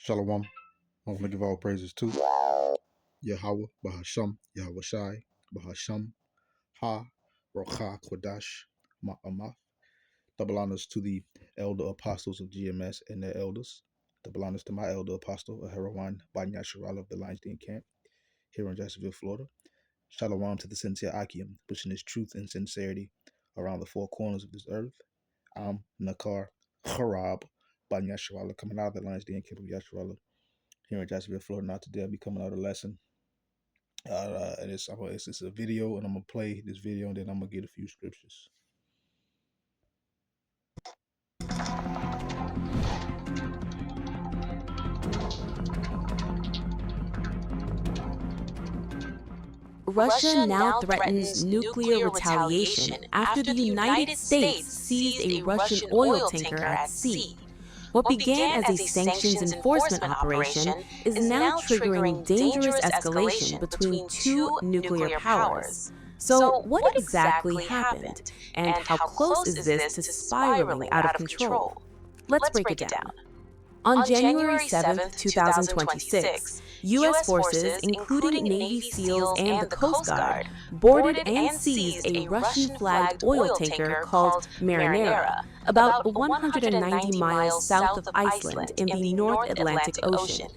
Shalom. I want to give all praises to Yahweh, Bahasham, Yahweh Shai, Bahasham, Ha, Rocha, Kodash, Ma'amah. Double honors to the elder apostles of GMS and their elders. Double honors to my elder apostle, Aharawan Banya Sharal of the Lions Den Camp here in Jacksonville, Florida. Shalom to the sincere Akim, pushing his truth and sincerity around the four corners of this earth. I'm Nakar Harab Banya Sharal, coming out of the Lions Den Camp of Yasharala here in Jacksonville, Florida. Now today I'll be coming out a lesson. And it's a video, and I'm gonna play this video, and then I'm gonna get a few scriptures. Russia now threatens nuclear retaliation after the United States seized a Russian oil tanker at sea. What began as a sanctions enforcement operation is now triggering dangerous escalation between two nuclear powers. So, what exactly happened, and how close is this to spiraling out of control? Let's break it down. On January 7, 2026, U.S. forces, including Navy SEALs and the Coast Guard, boarded and seized a Russian-flagged oil tanker called Marinera, about 190 miles south of Iceland in the North Atlantic Ocean.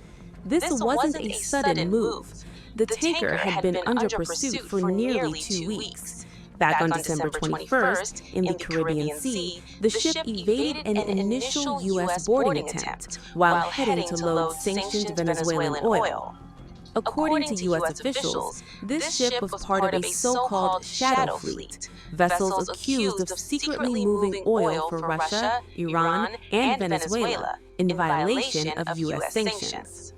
This wasn't a sudden move. The tanker had been under pursuit for nearly 2 weeks. Back on December 21st, in the Caribbean Sea, the ship evaded an initial U.S. boarding attempt while heading to load sanctioned Venezuelan oil. According to U.S. officials, this ship was part of a so-called shadow fleet, vessels accused of secretly moving oil for Russia, Iran, and Venezuela in violation of U.S. sanctions.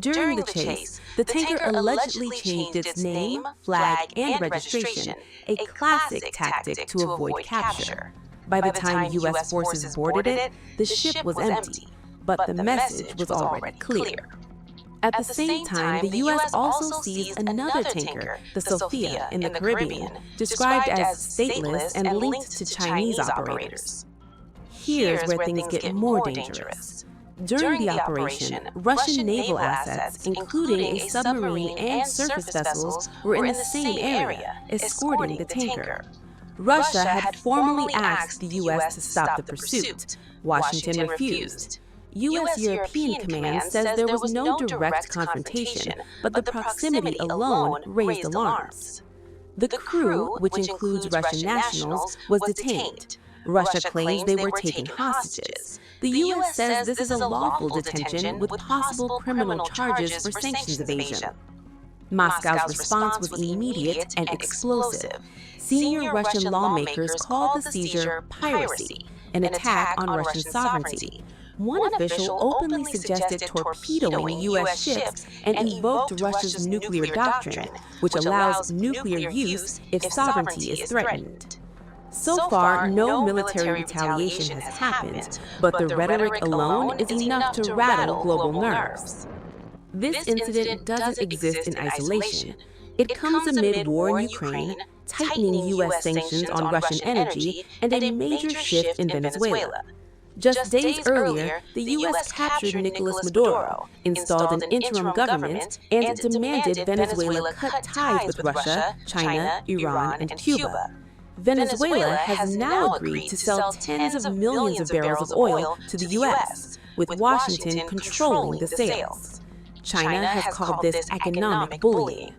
During the chase, the tanker allegedly changed its name, flag, and registration, a classic tactic to avoid capture. By the time U.S. forces boarded it, the ship was empty, but the message was already clear. At the same time, the U.S. also seized another tanker, the Sophia, in the Caribbean, described as stateless and linked to Chinese operators. Here's where things get more dangerous. During the operation, Russian naval assets, including a submarine and surface vessels, were in the same area, escorting the tanker. Russia had formally asked the U.S. to stop the pursuit. Washington refused. U.S. European Command says there was no direct confrontation, but the proximity alone raised alarms. The crew, which includes Russian nationals, was detained. Russia claims they were taken hostages. The U.S. says this is a lawful detention with possible criminal charges for sanctions evasion. Moscow's response was immediate and explosive. Senior Russian lawmakers called the seizure piracy, an attack on Russian sovereignty. One official openly suggested torpedoing U.S. ships and invoked Russia's nuclear doctrine, which allows nuclear use if sovereignty is threatened. So far, no military retaliation has happened, but the rhetoric alone is enough to rattle global nerves. This incident doesn't exist in isolation. It comes amid war in Ukraine, tightening U.S. sanctions on Russian energy, and a major shift in Venezuela. Just days earlier, the U.S. captured Nicolas Maduro, installed an interim government, and demanded Venezuela cut ties with Russia, China, Iran, and Cuba. Venezuela has now agreed to sell tens of millions of barrels of oil to the U.S., with Washington controlling the sales. China has called this economic bullying.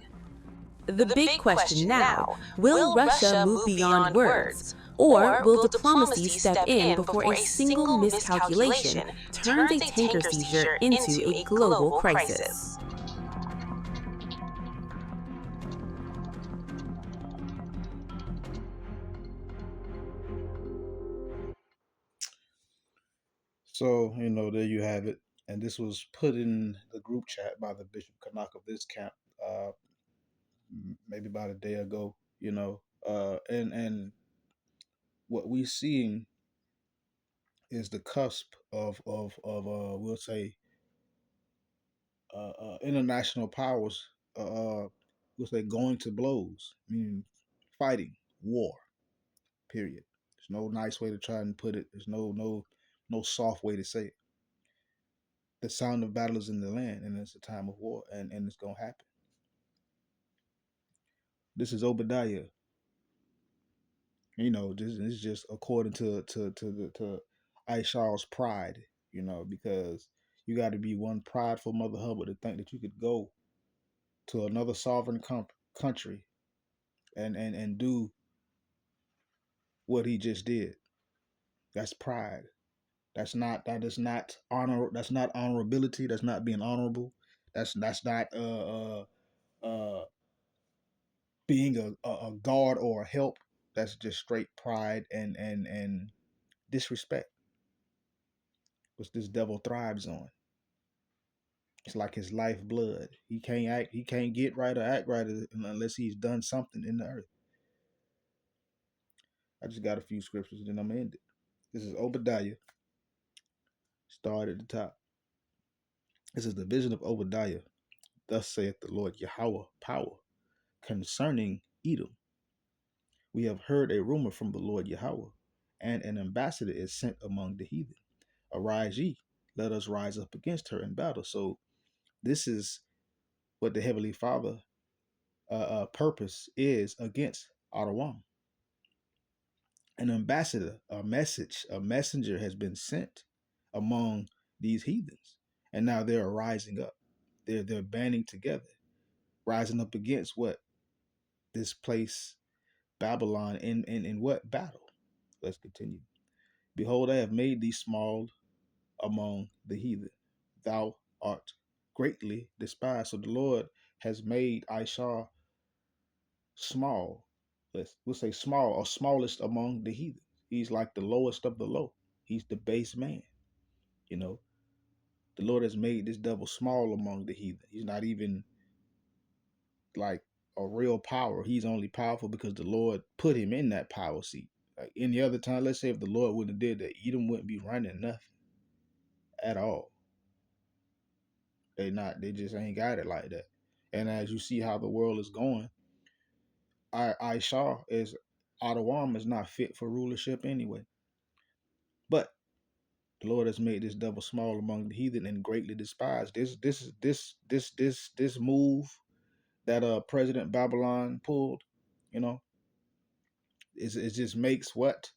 The big question now, will Russia move beyond words? Or will diplomacy step in before a single miscalculation turns a tanker seizure into a global crisis? So, there you have it. And this was put in the group chat by the Bishop Kanak of this camp, maybe about a day ago, and what we're seeing is the cusp of we'll say international powers, we'll say going to blows, meaning fighting, war. Period. There's no nice way to try and put it. There's no soft way to say it. The sound of battle is in the land, and it's a time of war, and it's gonna happen. This is Obadiah. This is just according to Aishar's pride. Because you got to be one prideful mother Hubbard to think that you could go to another sovereign country and do what he just did. That's pride. That is not honor. That's not honorability. That's not being honorable. That's not uh being a guard or a help. That's just straight pride and disrespect, which this devil thrives on. It's like his lifeblood. He can't get right or act right unless he's done something in the earth. I just got a few scriptures, and then I'm gonna end it. This is Obadiah. Start at the top. This is the vision of Obadiah. Thus saith the Lord Yahweh, power, concerning Edom. We have heard a rumor from the Lord Yahweh, and an ambassador is sent among the heathen. Arise ye, let us rise up against her in battle. So this is what the Heavenly Father purpose is against Adawam. An ambassador, a messenger has been sent among these heathens, and now they're rising up. They're banding together, rising up against what this place Babylon in what battle? Let's continue. Behold, I have made thee small among the heathen. Thou art greatly despised. So the Lord has made Aishar small. We'll say small or smallest among the heathen. He's like the lowest of the low. He's the base man. You know, the Lord has made this devil small among the heathen. He's not even like a real power. He's only powerful because the Lord put him in that power seat. Like any other time, let's say if the Lord wouldn't have did that, Edom wouldn't be running nothing at all. They just ain't got it like that. And as you see how the world is going, Aisha is Adawam is not fit for rulership anyway. But the Lord has made this devil small among the heathen and greatly despised. This move that President Babylon pulled, you know, it just makes what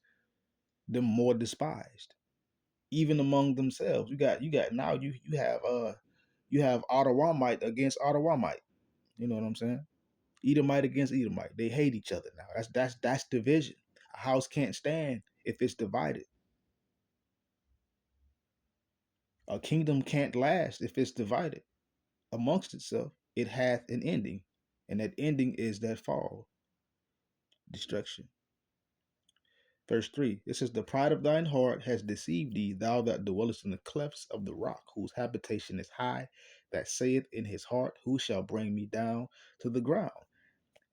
them more despised, even among themselves. You got now you have Ottawamite against Ottawamite. You know what I'm saying? Edomite against Edomite. They hate each other now. That's division. A house can't stand if it's divided. A kingdom can't last if it's divided amongst itself. It hath an ending, and that ending is that fall, destruction. Verse 3, it says, the pride of thine heart has deceived thee, thou that dwellest in the clefts of the rock, whose habitation is high, that saith in his heart, who shall bring me down to the ground?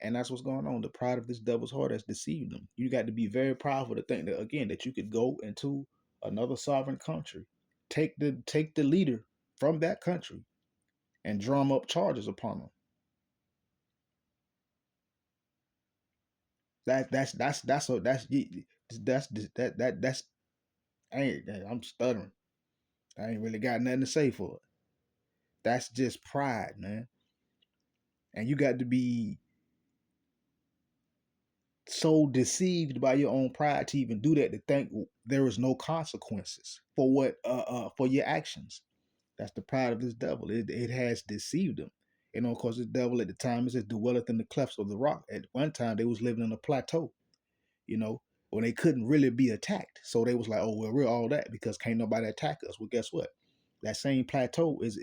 And that's what's going on. The pride of this devil's heart has deceived them. You got to be very proudful to think that, again, that you could go into another sovereign country, take the leader from that country, and drum up charges upon them. That's I'm stuttering. I ain't really got nothing to say for it. That's just pride, man. And you got to be so deceived by your own pride to even do that, to think there is no consequences for what for your actions. That's the pride of this devil. It has deceived them. Of course, this devil at the time, it says, dwelleth in the clefts of the rock. At one time, they was living on a plateau, when they couldn't really be attacked. So they was like, oh, well, we're all that because can't nobody attack us. Well, guess what? That same plateau is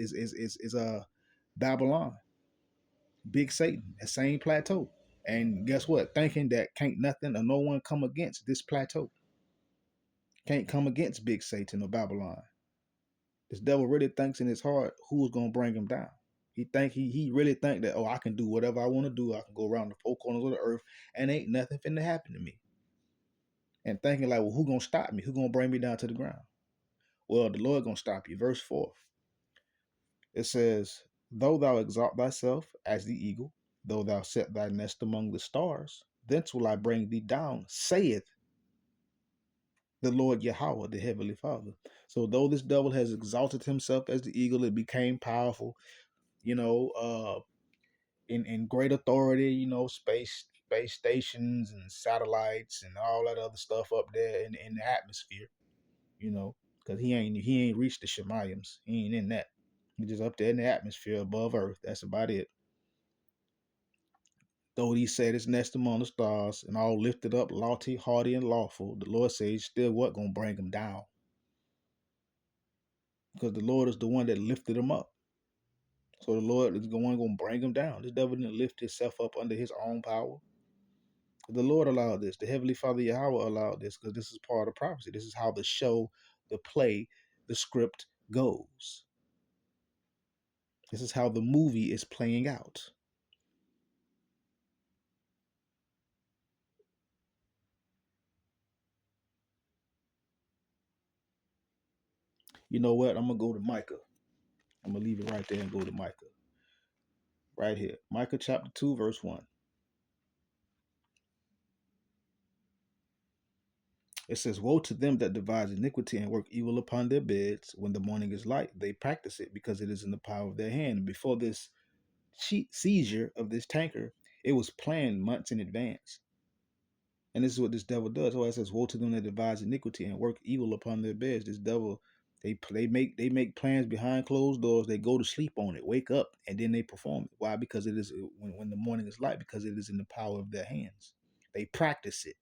Babylon, big Satan, that same plateau. And guess what? Thinking that can't nothing or no one come against this plateau. Can't come against big Satan or Babylon. This devil really thinks in his heart who's gonna bring him down. He really think that, oh, I can do whatever I want to do. I can go around the four corners of the earth and ain't nothing finna happen to me. And thinking like, well, who gonna stop me? Who gonna bring me down to the ground? Well, the Lord gonna stop you. Verse 4. It says, though thou exalt thyself as the eagle, though thou set thy nest among the stars, thence will I bring thee down, saith the Lord Yahweh, the Heavenly Father. So though this devil has exalted himself as the eagle, it became powerful, you know, in great authority, space stations and satellites and all that other stuff up there in the atmosphere, because he ain't reached the Shemayim's. He ain't in that. He's just up there in the atmosphere above Earth. That's about it. Though he set his nest among the stars and all lifted up, lofty, haughty, and lawful, the Lord says still what gonna bring him down. Because the Lord is the one that lifted him up. So the Lord is the one gonna bring him down. This devil didn't lift himself up under his own power. The Lord allowed this. The Heavenly Father Yahweh allowed this because this is part of prophecy. This is how the show, the play, the script goes. This is how the movie is playing out. You know what? I'm gonna go to Micah. I'm gonna leave it right there and go to Micah. Right here. Micah chapter 2, verse 1. It says, woe to them that devise iniquity and work evil upon their beds. When the morning is light, they practice it because it is in the power of their hand. And before this seizure of this tanker, it was planned months in advance. And this is what this devil does. So it says, woe to them that devise iniquity and work evil upon their beds. This devil, they make plans behind closed doors. They go to sleep on it, wake up, and then they perform it. Why? Because it is when the morning is light, because it is in the power of their hands. They practice it.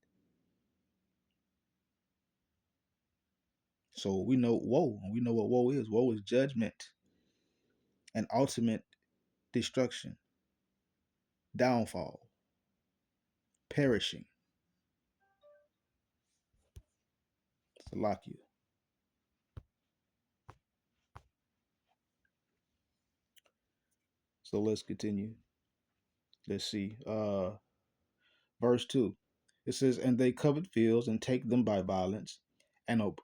So we know woe, and we know what woe is. Woe is judgment and ultimate destruction, downfall, perishing. Salakia. So let's continue. Let's see. Verse 2. It says, and they covet fields and take them by violence,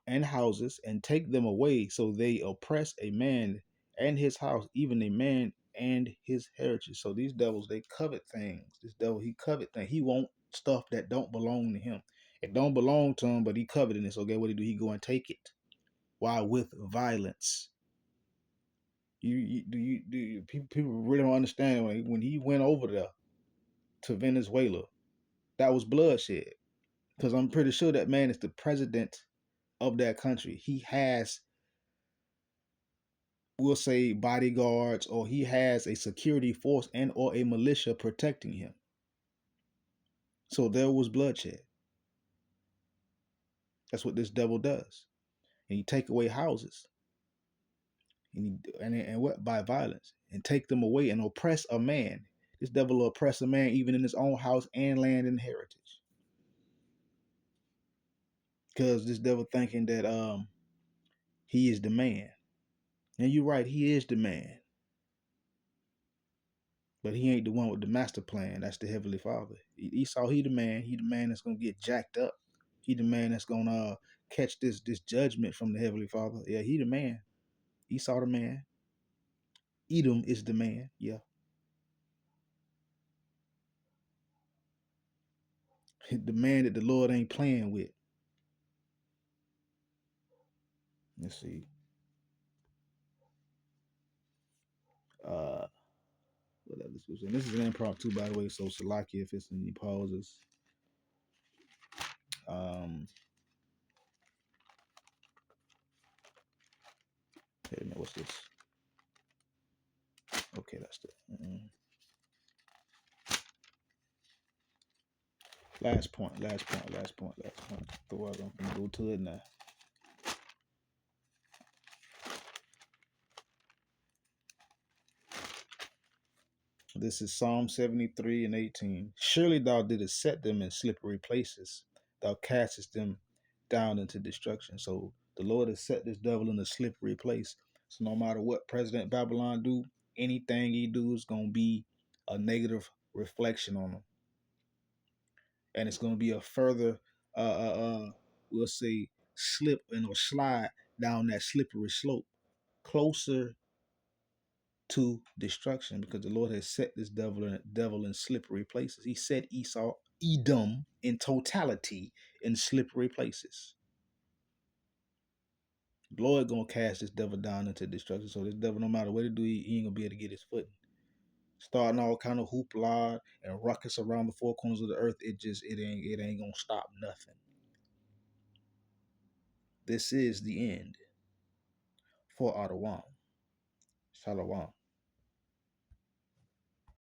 and houses and take them away. So they oppress a man and his house, even a man and his heritage. So these devils, they covet things. This devil, he covet things. He want stuff that don't belong to him. It don't belong to him, but he coveting it. So okay, what he do? He go and take it. Why? With violence. People really don't understand when he went over there to Venezuela, that was bloodshed. Because I'm pretty sure that man is the president of that country. He has, we'll say, bodyguards, or he has a security force and or a militia protecting him. So there was bloodshed. That's what this devil does. And he take away houses. And what? By violence. And take them away and oppress a man. This devil will oppress a man even in his own house and land and heritage. Because this devil thinking that he is the man. And you're right, he is the man. But he ain't the one with the master plan. That's the Heavenly Father. Esau, he the man. He the man that's gonna get jacked up. He the man that's gonna catch this judgment from the Heavenly Father. Yeah, he the man. Esau the man. Edom is the man. Yeah. The man that the Lord ain't playing with. Let's see. What other scripture? And this is an impromptu, by the way, so Salaki if it's any pauses. Wait a minute, what's this? Okay, that's the last point. So I'm gonna go to it now. This is Psalm 73 and 18. Surely thou didst set them in slippery places. Thou castest them down into destruction. So the Lord has set this devil in a slippery place. So no matter what President Babylon do, anything he do is going to be a negative reflection on him. And it's going to be a further, we'll say, slip or slide down that slippery slope closer to destruction, because the Lord has set this devil in slippery places. He set Edom in totality in slippery places. The Lord gonna cast this devil down into destruction. So this devil, no matter what it do, he ain't gonna be able to get his foot. Starting all kind of hoopla and ruckus around the four corners of the earth, it ain't gonna stop nothing. This is the end for Adawan. Shalom.